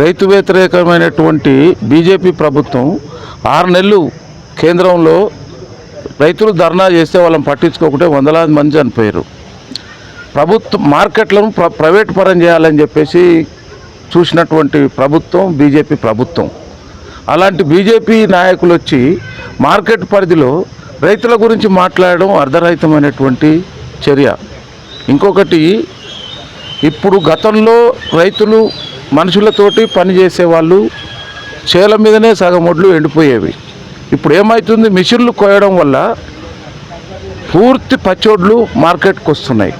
రైతు వ్యతిరేకమైనటువంటి బీజేపీ ప్రభుత్వం 6 నెలలు కేంద్రంలో రైతులు ధర్నా చేస్తే వాళ్ళని పట్టించుకోకుంటే వందలాది మంది చనిపోయారు. ప్రభుత్వం మార్కెట్లను ప్రైవేట్ పరం చేయాలని చెప్పేసి చూసినటువంటి ప్రభుత్వం బీజేపీ ప్రభుత్వం. అలాంటి బీజేపీ నాయకులు వచ్చి మార్కెట్ పరిధిలో రైతుల గురించి మాట్లాడడం అర్ధరహితమైనటువంటి చర్య. ఇంకొకటి, ఇప్పుడు గతంలో రైతులు మనుషులతోటి పనిచేసేవాళ్ళు, చేల మీదనే సగం ఒడ్లు ఎండిపోయేవి. ఇప్పుడు ఏమవుతుంది, మిషన్లు కోయడం వల్ల పూర్తి పచ్చొడ్లు మార్కెట్కి వస్తున్నాయి.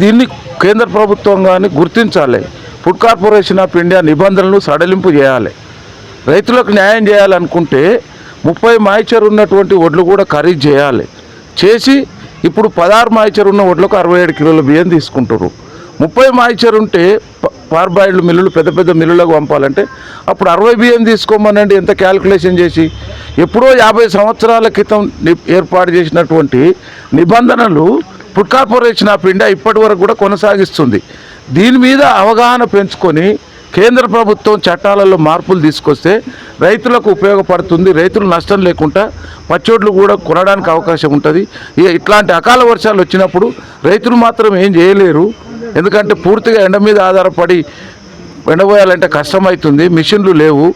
దీన్ని కేంద్ర ప్రభుత్వం కానీ గుర్తించాలి. ఫుడ్ కార్పొరేషన్ ఆఫ్ ఇండియా నిబంధనలను సడలింపు చేయాలి. రైతులకు న్యాయం చేయాలనుకుంటే 30 మాయిచర్ ఉన్నటువంటి వడ్లు కూడా ఖరీదు చేయాలి. చేసి ఇప్పుడు 16 మాయిచర్ ఉన్న వడ్లకు 67 కిలోల బియ్యం తీసుకుంటారు. 30 మాయిచర్ ఉంటే పార్బాయిల్డ్ మిల్లులు పెద్ద పెద్ద మిల్లులకు పంపాలంటే అప్పుడు 60 బియ్యం తీసుకోమనండి. ఎంత క్యాల్కులేషన్ చేసి ఎప్పుడో 50 సంవత్సరాల క్రితం ఏర్పాటు చేసినటువంటి నిబంధనలు ఫుడ్ కార్పొరేషన్ ఆఫ్ ఇండియా ఇప్పటి వరకు కూడా కొనసాగిస్తుంది. దీని మీద అవగాహన పెంచుకొని కేంద్ర ప్రభుత్వం చట్టాలలో మార్పులు తీసుకొస్తే రైతులకు ఉపయోగపడుతుంది. రైతులు నష్టం లేకుండా పచ్చోడ్లు కూడా కొనడానికి అవకాశం ఉంటుంది. ఇట్లాంటి అకాల వర్షాలు వచ్చినప్పుడు రైతులు మాత్రం ఏం చేయలేరు. ఎందుకంటే పూర్తిగా ఎండ మీద ఆధారపడి ఎండబోయాలంటే కష్టమవుతుంది, మిషన్లు లేవు.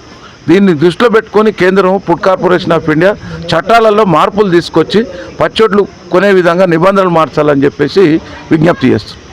దీన్ని దృష్టిలో పెట్టుకొని కేంద్రం ఫుడ్ కార్పొరేషన్ ఆఫ్ ఇండియా చట్టాలలో మార్పులు తీసుకొచ్చి పచ్చొడ్లు కొనే విధంగా నిబంధనలు మార్చాలని చెప్పేసి విజ్ఞప్తి చేస్తుంది.